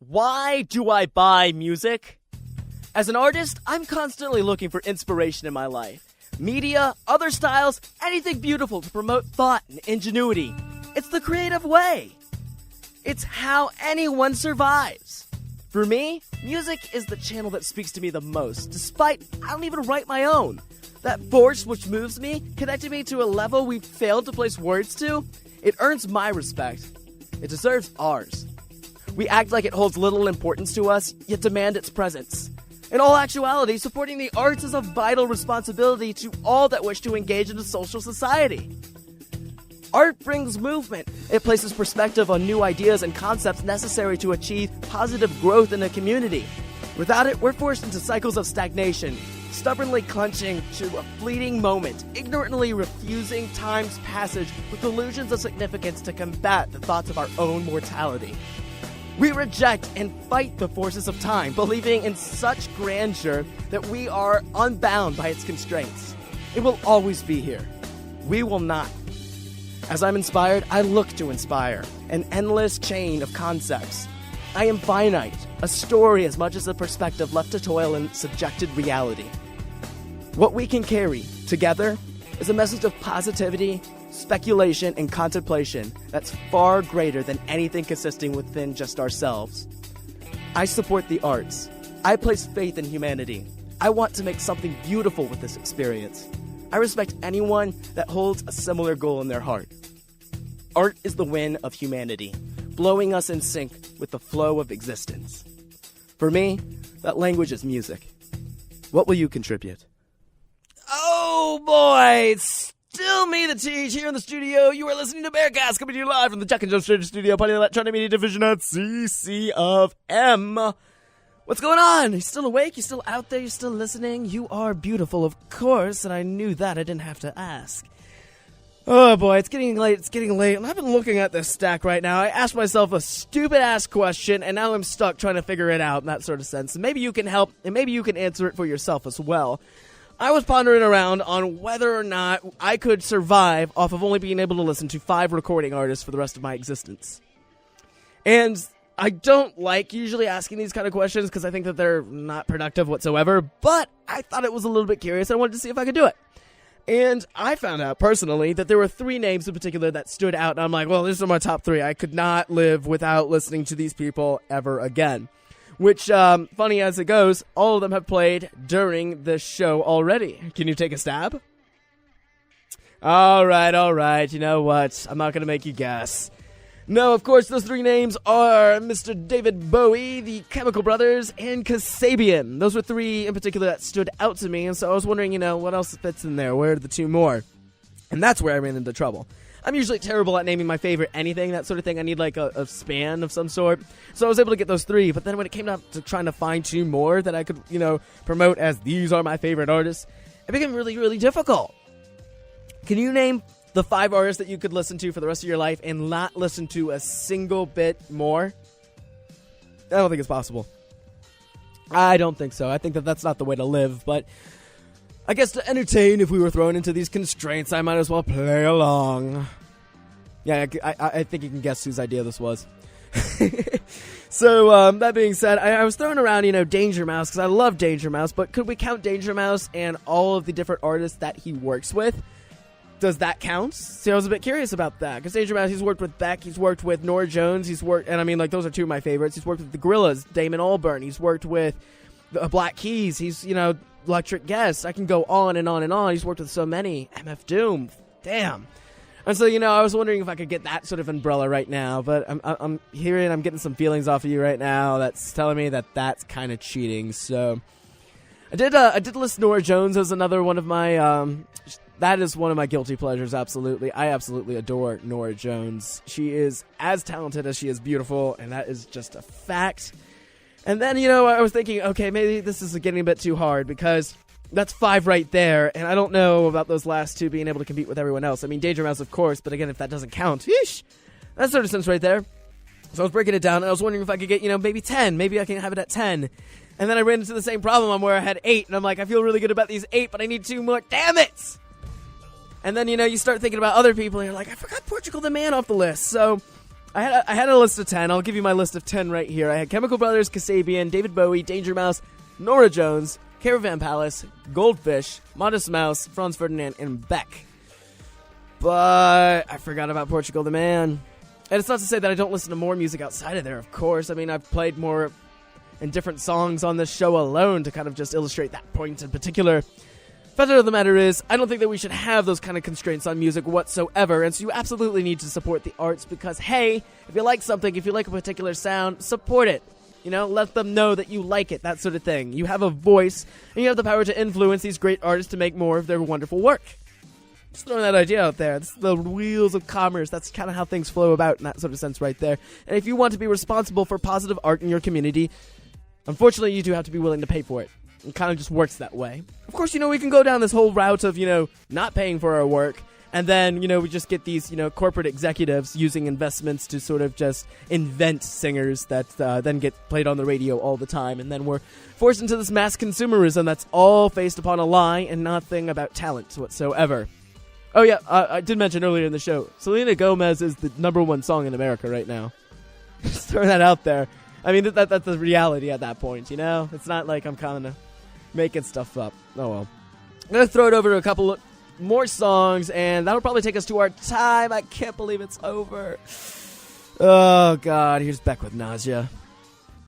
Why do I buy music? As an artist, I'm constantly looking for inspiration in my life. Media, other styles, anything beautiful to promote thought and ingenuity. It's the creative way. It's how anyone survives. For me, music is the channel that speaks to me the most, despite I don't even write my own. That force which moves me, connecting me to a level we've failed to place words to, it earns my respect. It deserves ours. We act like it holds little importance to us, yet demand its presence. In all actuality, supporting the arts is a vital responsibility to all that wish to engage in a social society. Art brings movement. It places perspective on new ideas and concepts necessary to achieve positive growth in a community. Without it, we're forced into cycles of stagnation, stubbornly clutching to a fleeting moment, ignorantly refusing time's passage with illusions of significance to combat the thoughts of our own mortality. We reject and fight the forces of time, believing in such grandeur that we are unbound by its constraints. It will always be here. We will not. As I'm inspired, I look to inspire, an endless chain of concepts. I am finite, a story as much as a perspective left to toil in subjected reality. What we can carry, together, is a message of positivity, speculation, and contemplation that's far greater than anything consisting within just ourselves. I support the arts. I place faith in humanity. I want to make something beautiful with this experience. I respect anyone that holds a similar goal in their heart. Art is the wind of humanity, blowing us in sync with the flow of existence. For me, that language is music. What will you contribute? Oh boy, it's still me, the Teej, here in the studio. You are listening to Bearcast, coming to you live from the Jack and Joe Studio, part of the Electronic Media Division at CC of M. What's going on? You still awake? You still out there? You still listening? You are beautiful, of course, and I knew that. I didn't have to ask. Oh boy, it's getting late, and I've been looking at this stack right now. I asked myself a stupid-ass question, and now I'm stuck trying to figure it out in that sort of sense. And maybe you can help, and maybe you can answer it for yourself as well. I was pondering around on whether or not I could survive off of only being able to listen to 5 recording artists for the rest of my existence. And I don't like usually asking these kind of questions because I think that they're not productive whatsoever, but I thought it was a little bit curious and I wanted to see if I could do it. And I found out personally that there were 3 names in particular that stood out, and I'm like, well, these are my top 3. I could not live without listening to these people ever again. Which, funny as it goes, all of them have played during this show already. Can you take a stab? Alright, you know what? I'm not gonna make you guess. No, of course, those 3 names are Mr. David Bowie, the Chemical Brothers, and Kasabian. Those were 3 in particular that stood out to me, and so I was wondering, what else fits in there? Where are the 2 more? And that's where I ran into trouble. I'm usually terrible at naming my favorite anything, that sort of thing. I need like a span of some sort. So I was able to get those 3, but then when it came down to trying to find 2 more that I could, promote as these are my favorite artists, it became really, really difficult. Can you name the 5 artists that you could listen to for the rest of your life and not listen to a single bit more? I don't think it's possible. I don't think so. I think that that's not the way to live, but I guess to entertain, if we were thrown into these constraints, I might as well play along. Yeah, I think you can guess whose idea this was. So, that being said, I was throwing around, Danger Mouse, because I love Danger Mouse, but could we count Danger Mouse and all of the different artists that he works with? Does that count? See, I was a bit curious about that, because Danger Mouse, he's worked with Beck, he's worked with Norah Jones, those are 2 of my favorites. He's worked with the Gorillaz, Damon Albarn, he's worked with the Black Keys, he's, Electric Guest. I can go on and on and on. He's worked with so many. MF Doom. Damn. And so, I was wondering if I could get that sort of umbrella right now, but I'm getting some feelings off of you right now that's telling me that that's kind of cheating. So I did list Norah Jones as another one of my, that is one of my guilty pleasures, absolutely. I absolutely adore Norah Jones. She is as talented as she is beautiful, and that is just a fact. And then, I was thinking, okay, maybe this is getting a bit too hard because that's 5 right there, and I don't know about those last 2 being able to compete with everyone else. I mean, Danger Mouse, of course, but again, if that doesn't count, yeesh, that sort of sense right there. So I was breaking it down, and I was wondering if I could get, maybe 10. Maybe I can have it at 10. And then I ran into the same problem on where I had 8, and I'm like, I feel really good about these 8, but I need 2 more. Damn it! And then, you start thinking about other people, and you're like, I forgot Portugal the Man off the list. So I had a list of 10. I'll give you my list of 10 right here. I had Chemical Brothers, Kasabian, David Bowie, Danger Mouse, Norah Jones, Caravan Palace, Goldfish, Modest Mouse, Franz Ferdinand, and Beck. But I forgot about Portugal the Man. And it's not to say that I don't listen to more music outside of there, of course. I mean, I've played more and different songs on this show alone to kind of just illustrate that point in particular. Fact of the matter is, I don't think that we should have those kind of constraints on music whatsoever, and so you absolutely need to support the arts because, hey, if you like something, if you like a particular sound, support it. You know, let them know that you like it, that sort of thing. You have a voice, and you have the power to influence these great artists to make more of their wonderful work. Just throwing that idea out there. It's the wheels of commerce. That's kind of how things flow about in that sort of sense right there. And if you want to be responsible for positive art in your community, unfortunately, you do have to be willing to pay for it. It kind of just works that way. Of course, we can go down this whole route of, not paying for our work. And then, we just get these, corporate executives using investments to sort of just invent singers that then get played on the radio all the time. And then we're forced into this mass consumerism that's all based upon a lie and nothing about talent whatsoever. Oh, yeah, I did mention earlier in the show, Selena Gomez is the #1 song in America right now. Just throwing that out there. I mean, that's the reality at that point, It's not like I'm kind of making stuff up. Oh, well. I'm going to throw it over to a couple more songs, and that'll probably take us to our time. I can't believe it's over. Oh, God. Here's Beck with Nausea.